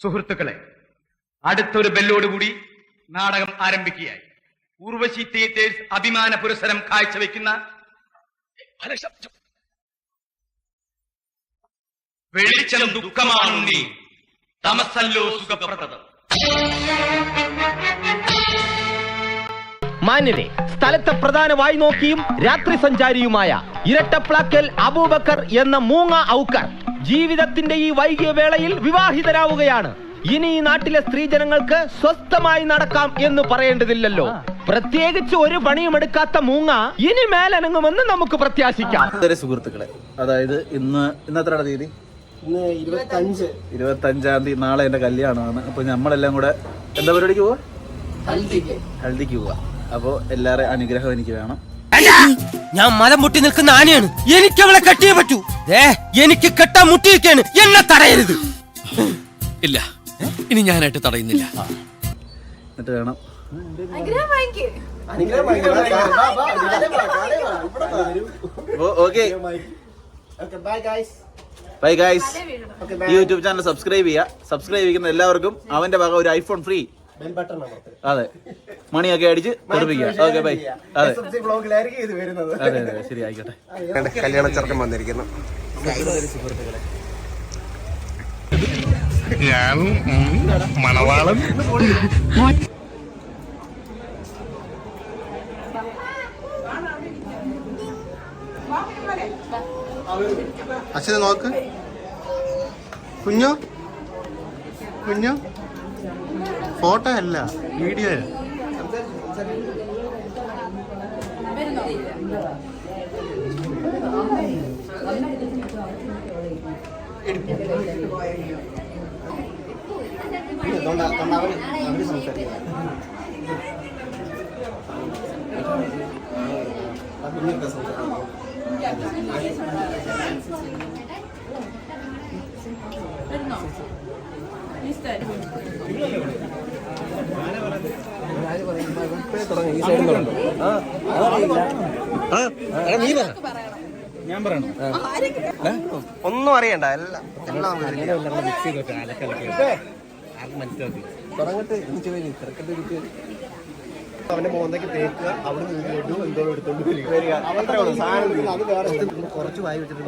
സുഹൃത്തുക്കളെ, അടുത്തൊരു ബെല്ലോടുകൂടി നാടകം ആരംഭിക്കുകയായി. ഊർവശി തിയേറ്റേഴ്സ് അഭിമാന പുരസ്സരം കാഴ്ചവെക്കുന്ന വെളിച്ചം ദുഃഖമാണുണ്ണി, തമസല്ലോ സുഖപ്രദം. മാന്യരെ, സ്ഥലത്തെ പ്രധാന വായ്നോക്കിയും രാത്രി സഞ്ചാരിയുമായ ഇരട്ടപ്ലാക്കൽ അബൂബക്കർ എന്ന മൂങ്ങ ഔക്കർ ജീവിതത്തിന്റെ ഈ വൈകിയ വേളയിൽ വിവാഹിതരാവുകയാണ്. ഇനി ഈ നാട്ടിലെ സ്ത്രീജനങ്ങൾക്ക് സ്വസ്ഥമായി നടക്കാം എന്ന് പറയേണ്ടതില്ലല്ലോ. പ്രത്യേകിച്ച് ഒരു പണിയും എടുക്കാത്ത മൂങ്ങ ഇനി മേലനങ്ങുമെന്ന് നമുക്ക് പ്രത്യാശിക്കാം. സുഹൃത്തുക്കളെ, അതായത് ഇന്നത്തെ തീയതി 25 തീയതി, നാളെ എന്റെ കല്യാണമാണ്. അപ്പൊ നമ്മളെല്ലാം കൂടെ എന്താ പരിപാടിക്ക് പോവാ? ഹൽദിക്ക് പോവാ. അപ്പൊ എല്ലാവരുടെയും അനുഗ്രഹം എനിക്ക് വേണം. ഞാൻ മലം മുട്ടി നിൽക്കുന്ന ആനയാണ്, എനിക്ക് അവളെ കെട്ടിയേ പറ്റൂ. എനിക്ക് കെട്ടാൻ മുട്ടിയിരിക്കാണ്, എന്നെ തടയരുത്. ഇല്ല, ഇനി ഞാനായിട്ട് തടയുന്നില്ല. എന്നിട്ട് വേണം ബൈ ഗൈസ്. ഈ യൂട്യൂബ് ചാനൽ സബ്സ്ക്രൈബ് ചെയ്യുന്ന എല്ലാവർക്കും അവന്റെ ഭാഗം ഒരു ഐഫോൺ ഫ്രീ. അതെ, മണിയൊക്കെ അടിച്ച് തെറിപ്പിക്കുക. Okay bye. അതെ അതെ അതെ, ശരി, ആയിക്കോട്ടെ. കല്യാണ ചെറുക്കൻ വന്നിരിക്കുന്നു. ഞാൻ മണവാളൻ. അച്ഛനെ നോക്ക്. കുഞ്ഞോ കുഞ്ഞോ, ഫോട്ടോ അല്ല, വീഡിയോ. ഞാൻ പറയണോ? ഒന്നും അറിയണ്ട, എല്ലാം അവന്റെ മോന്തയ്ക്ക് തേക്കുക, അവിടെ നിന്ന് എന്തോ എടുത്തോണ്ട് വരിക. കുറച്ച് വായി വെച്ചിട്ട്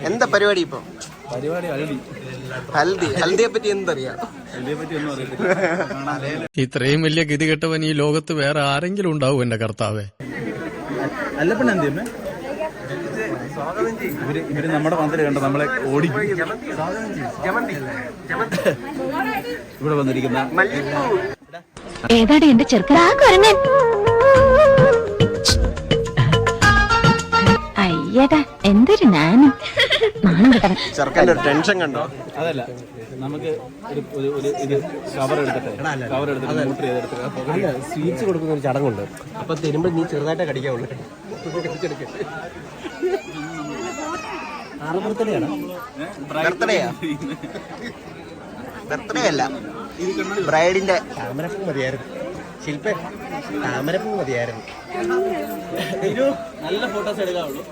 എന്താ പരിപാടി ഇപ്പൊ? ഹൽദിയെ പറ്റി എന്തറിയാം? ഇത്രയും വലിയ ഗതി കെട്ടവൻ ഈ ലോകത്ത് വേറെ ആരെങ്കിലും ഉണ്ടാവും എന്റെ കർത്താവേ. അല്ലപ്പണ്ണ എന്തിയമ്മേ? ഇവര് നമ്മുടെ പന്തല് കണ്ട നമ്മളെ ഓടി ഇവിടെ വന്നിരിക്കുന്ന ഏതാടി എന്റെ ചെറുക്കൻ? അയ്യടാ, എന്തൊരു നാണം. ചെറുക്കൻ്റെ ഒരു ടെൻഷൻ കണ്ടോ? അതല്ല, നമുക്ക് ഇത് കവർ എടുത്തിട്ട് സ്വീറ്റ്സ് കൊടുക്കുന്ന ഒരു ചടങ്ങുണ്ട്. അപ്പൊ തരുമ്പോൾ നീ ചെറുതായിട്ട് കടിക്കാവുള്ളൂ. ബർത്ത്ഡേ അല്ല, ബ്രൈഡിന്റെ. താമരപ്പൂ മതിയായിരുന്നു ശില്പ, താമരപ്പൂ മതിയായിരുന്നു. നല്ല ഫോട്ടോസ് എടുക്കാവുള്ളൂ.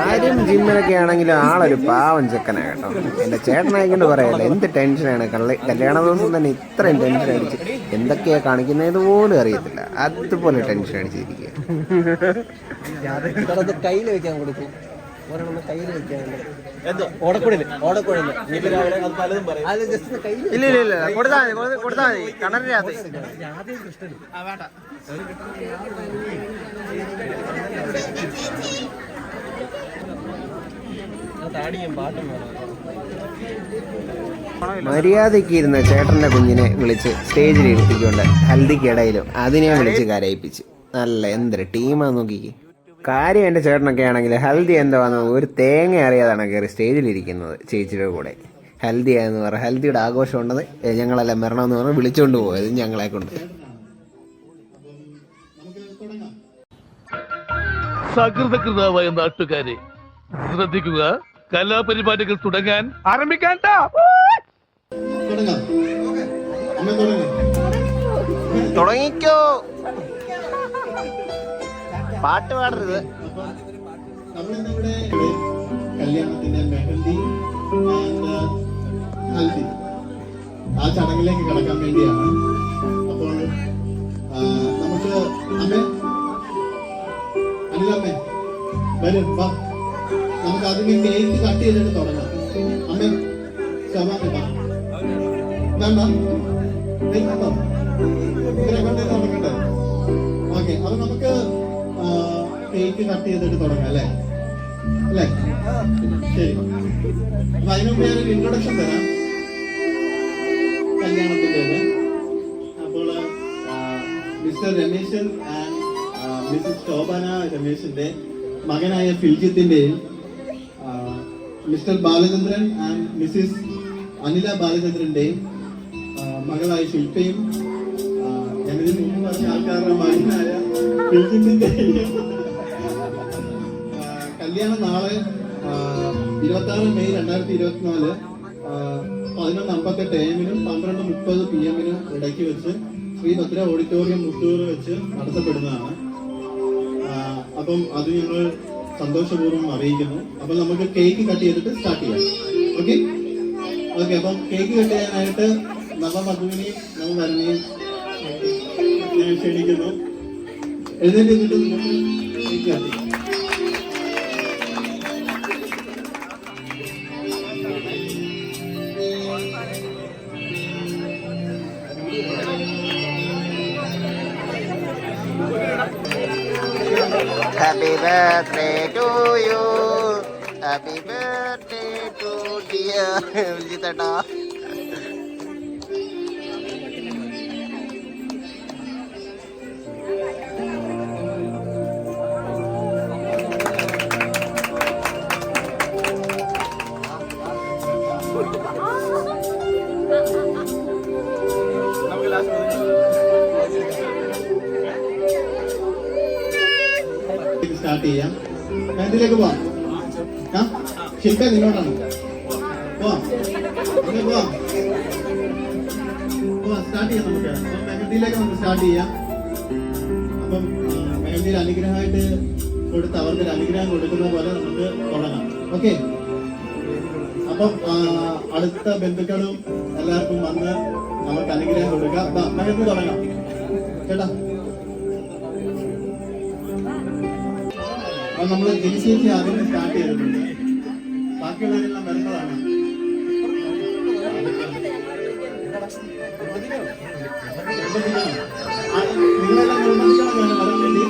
ആരും ജിമ്മിലൊക്കെ ആണെങ്കിലും ആളൊരു പാവം ചെക്കനാ കേട്ടോ. എന്റെ ചേട്ടനായിക്കൊണ്ട് പറയല്ലേ, എന്ത് ടെൻഷനാണ്. കല്യാണ ദിവസം തന്നെ ഇത്രയും ടെൻഷൻ അടിച്ച് എന്തൊക്കെയാ കാണിക്കുന്നത് പോലും അറിയത്തില്ല. അതുപോലെ ടെൻഷൻ അടിച്ചിരിക്കുക. കയ്യിൽ വെക്കാൻ കൊടുക്കും, കയ്യിൽ വെക്കാൻ. ഇല്ല ഇല്ല ഇല്ല, കൊടുത്താൽ മതി. കണറിനകത്ത് മര്യാദയ്ക്ക് ഇരുന്ന ചേട്ടന്റെ കുഞ്ഞിനെ വിളിച്ച് സ്റ്റേജിൽ ഇരുത്തിക്കൊണ്ട് ഹൽദിക്കിടയിലും അതിനെ വിളിച്ച് കരയിപ്പിച്ച്. നല്ല എന്തൊരു ടീമാ നോക്കിക്ക്. കാര്യം എൻ്റെ ചേട്ടനൊക്കെ ആണെങ്കിൽ ഹൽദി എന്താണെന്ന് ഒരു തേങ്ങ അറിയാതാണ് കയറി സ്റ്റേജിലിരിക്കുന്നത് ചേച്ചിയുടെ കൂടെ. ഹൽദിയാന്ന് പറഞ്ഞാൽ ഹൽദിയുടെ ആഘോഷം ഉണ്ടത് ഞങ്ങളെല്ലാം വരണമെന്ന് പറഞ്ഞ് വിളിച്ചുകൊണ്ട് പോയത് ഞങ്ങളെ കൊണ്ട്. സകൃതകൃതാവായ നാട്ടുകാരെ ശ്രദ്ധിക്കുക, കലാപരിപാടികൾ തുടങ്ങാൻ ആരംഭിക്കാൻ. തുടങ്ങിക്കോ, പാട്ട് പാടരുത്. നമ്മളിന്നിവിടെ കല്യാണത്തിന്റെ മെഹന്തി ഹൽദി ആ ചടങ്ങിലേക്ക് കടക്കാൻ വേണ്ടിയാണ്. അപ്പോൾ നമുക്ക് അനിലമ്മേ വരും, വാ, നമുക്ക് അതിന് കേക്ക് കട്ട് ചെയ്തിട്ട് തുടങ്ങാം. അമ്മേ ശോഭാ വേണ്ടോ തുടങ്ങണ്ടേ? ഓക്കെ, അപ്പൊ നമുക്ക് കേക്ക് കട്ട് ചെയ്തിട്ട് തുടങ്ങാം അല്ലേ? അല്ലേ? ശരി. അപ്പൊ അതിനുമുമ്പ് ഞാനൊരു ഇൻട്രൊഡക്ഷൻ തരാം കല്യാണത്തിൻ്റെത്. അപ്പോൾ mister Ramesan and Mrs Shobhana രമേശിന്റെ മകനായ ഫിൽജിത്തിന്റെയും mister Balachandran and Mrs Anila ബാലചന്ദ്രന്റെയും മകളായ ശില്പയും ഞാനിതിന് മുമ്പ് പറഞ്ഞ ആൾക്കാരുടെ മകനായ ഫിൽജിത്തിന്റെയും കല്യാണം നാളെ 26 മെയ് 2024 11:58 AM 12:30 PM ഇടയ്ക്ക് വെച്ച് ശ്രീഭദ്ര ഓഡിറ്റോറിയം മുത്തൂർ വെച്ച് നടത്തപ്പെടുന്നതാണ്. അപ്പം അത് ഞങ്ങൾ സന്തോഷപൂർവ്വം അറിയിക്കുന്നു. അപ്പം നമുക്ക് കേക്ക് കട്ട് ചെയ്തിട്ട് സ്റ്റാർട്ട് ചെയ്യാം. Okay okay. അപ്പം കേക്ക് കട്ട് ചെയ്യാനായിട്ട് നവവധുവിനെയും നവവരനെയും ഞാൻ ക്ഷണിക്കുന്നു. എഴുന്നേറ്റ് നിന്നിട്ട് നമുക്ക് കേക്ക് കട്ട് ചെയ്യാം. Happy birthday to you. Happy birthday to dear Viljitata. Start ചെയ്യാം. മെഹന്തിയിലേക്ക് പോവാം. ശില്പ നിന്നോട്ടാണ് പോവാം. സ്റ്റാർട്ട് ചെയ്യാം. നമുക്ക് മെഹന്തിയിലേക്ക് നമുക്ക് സ്റ്റാർട്ട് ചെയ്യാം. അപ്പം മെഹന്തിയിൽ അനുഗ്രഹമായിട്ട് കൊടുത്ത് അവർക്ക് ഒരു അനുഗ്രഹം കൊടുക്കുന്ന പോലെ നമുക്ക് തുടങ്ങാം. ഓക്കെ. അപ്പം അടുത്ത ബന്ധുക്കളും എല്ലാവർക്കും വന്ന് അവർക്ക് അനുഗ്രഹം കൊടുക്കാം. മെഹന്തി തുടങ്ങാം കേട്ടാ. അപ്പൊ നമ്മൾ ജനിച്ചേച്ചി ആദ്യം സ്റ്റാർട്ട് ചെയ്തിട്ടുണ്ട്. ബാക്കിയുള്ളവരെല്ലാം വരുന്നതാണ്. നിങ്ങളെല്ലാം നിർബന്ധിക്കണം വരാൻ വേണ്ടി.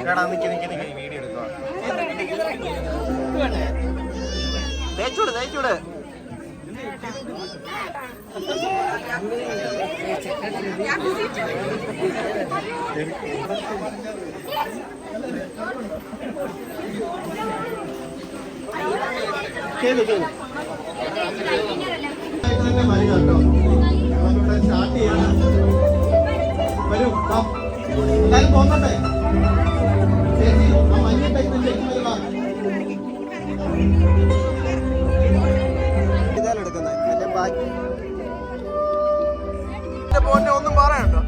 ചേട്ടാ നിക്ക് വീഡിയോ എടുക്കുക. തേച്ചൂട് സ്റ്റാർട്ട് ചെയ്യണം. വരൂ, എല്ലാരും പോന്നട്ടെ. ചേച്ചി ആ മഞ്ഞ ടൈപ്പ് ചേച്ചി വരുവാ. ഒന്നും പറയണ്ടോ?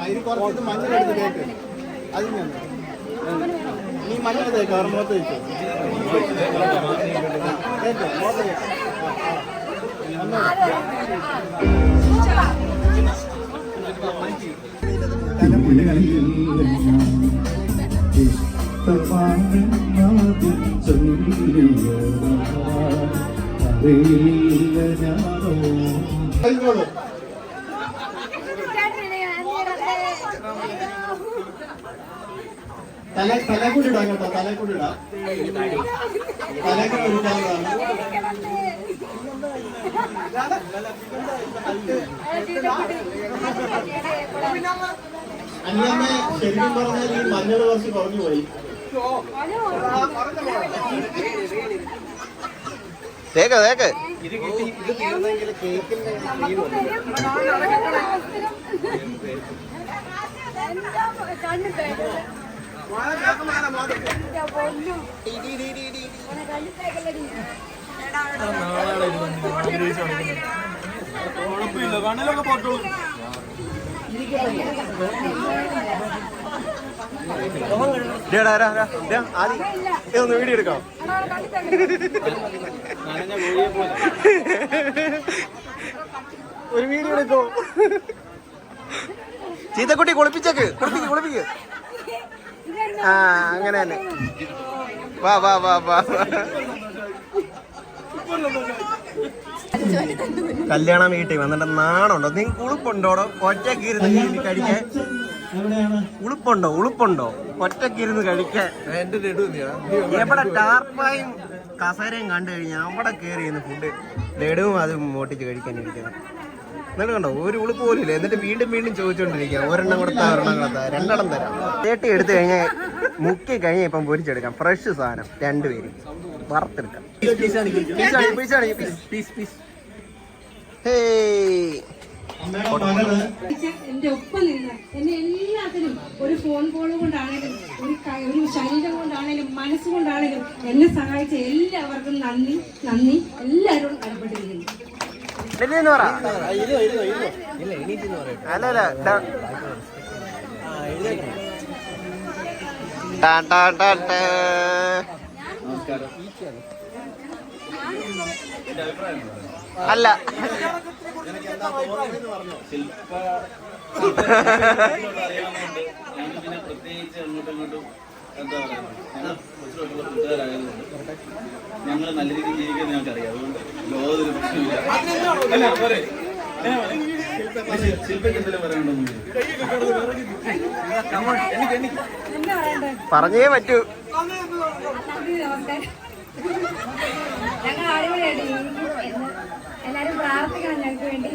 അതിന് കുറച്ച് മഞ്ഞൾ എടുത്ത് കേക്ക്. അത് ഞാൻ നീ മഞ്ഞൾ തേക്ക്, അവർ മുഖത്ത് വെച്ചു കേക്ക് മുഖത്ത് കേക്ക്. തലക്കൂടിടാ കേട്ടോ, തലക്കൂടിടാ. തലക്കൂടെ ഒരുക്കാവുന്നതാണ്. അനിയമ്മ ശരിക്കും പറഞ്ഞാൽ ഈ മഞ്ഞൾ കുറച്ച് കുറഞ്ഞു പോയി. തേക്ക് ഇത് തീർന്നെങ്കിൽ കേക്കിന്റെ കണ്ണിലൊക്കെ പോട്ടോളൂ. ഒന്ന് വീഡിയോ എടുക്കാം. ഒരു വീഡിയോ എടുക്കോ? ചീത്തക്കുട്ടി കുളിപ്പിച്ചേക്ക്, കുളിപ്പിക്ക്. ആ അങ്ങനെ തന്നെ. വാ കല്യാണ വീട്ടിൽ വന്നിട്ട് നാണുണ്ടോ? നീ ഉളുപ്പുണ്ടോടോ? ഒറ്റക്കിരുന്ന് കഴിക്കാൻ ഉളുപ്പുണ്ടോ? ഒറ്റക്കിരുന്ന് കഴിക്കാൻ എവിടെ ടാർപ്പായും കസേരയും കണ്ടു കഴിഞ്ഞാൽ അവിടെ കയറി ഇരുന്ന് ഫുഡ് ലഡുവും അതും മോട്ടിച്ച് കഴിക്കാനിരിക്കുന്നത്. എന്നിട്ട് കണ്ടോ, ഒരു ഉളുപ്പ് പോലും ഇല്ല. എന്നിട്ട് വീണ്ടും ചോദിച്ചുകൊണ്ടിരിക്കുക. ഒരെണ്ണം കൊടുത്താ രണ്ടെണ്ണം തരാം. ചേട്ടി എടുത്തു കഴിഞ്ഞാൽ മുക്കി കഴിഞ്ഞാൽ ഇപ്പം പൊരിച്ചെടുക്കാം. ഫ്രഷ് സാധനം രണ്ടുപേരും വറുത്തെടുക്കാം. എന്റെ ഒപ്പം നിന്ന് എന്നെ എല്ലാത്തിനും ഒരു ഫോൺ കോൾ കൊണ്ടാണേലും ഒരു ശരീരം കൊണ്ടാണേലും മനസ്സുകൊണ്ടാണേലും എന്നെ സഹായിച്ച എല്ലാവർക്കും നന്ദി എല്ലാവരോടും കടപ്പെട്ടിരിക്കുന്നു. അല്ല ഞങ്ങൾ നല്ല രീതിയിൽ ജീവിക്കാൻ ഞങ്ങൾക്ക് അറിയാം. അതുകൊണ്ട് യാതൊരു പ്രശ്നമില്ല. ശില്പയ്ക്ക് എന്തെങ്കിലും പറഞ്ഞേ പറ്റൂ. ഞങ്ങൾ അടിപൊളിയായിട്ട് എല്ലാരും പ്രാർത്ഥിക്കണം ഞങ്ങൾക്ക് വേണ്ടി.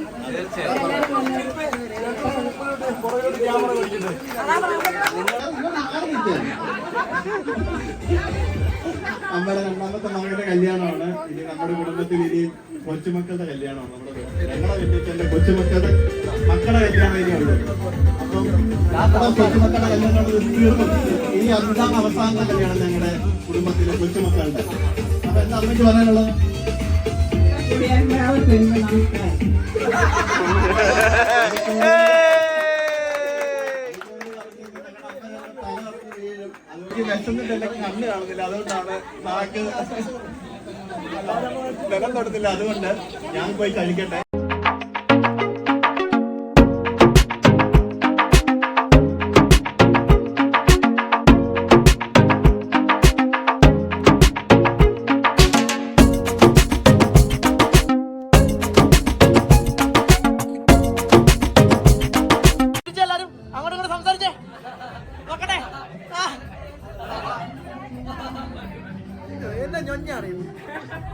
നമ്മുടെ രണ്ടാമത്തെ മകളുടെ കല്യാണമാണ്. ഇനി നമ്മുടെ കുടുംബത്തിൽ ഇനി കൊച്ചുമക്കളുടെ കല്യാണമാണ്. ഞങ്ങളുടെ വെല്ലിച്ചന്റെ കൊച്ചുമക്കളുടെ മക്കളുടെ കല്യാണം ഇനിയുണ്ട്. അപ്പം കൊച്ചുമക്കളുടെ കല്യാണം തീർന്നു. ഇനി 5ാം അവസാനത്തെ കല്യാണം ഞങ്ങളുടെ കുടുംബത്തിലെ കൊച്ചുമക്കളുടെ. അപ്പൊ എന്താ അമ്മയ്ക്ക് പറയാനുള്ളത്? വിശന്നിട്ടല്ല കണ്ണ് കാണുന്നില്ല, അതുകൊണ്ടാണ് നാക്ക് ബലം തൊടുന്നില്ല. അതുകൊണ്ട് ഞാൻ പോയി കഴിക്കട്ടെ.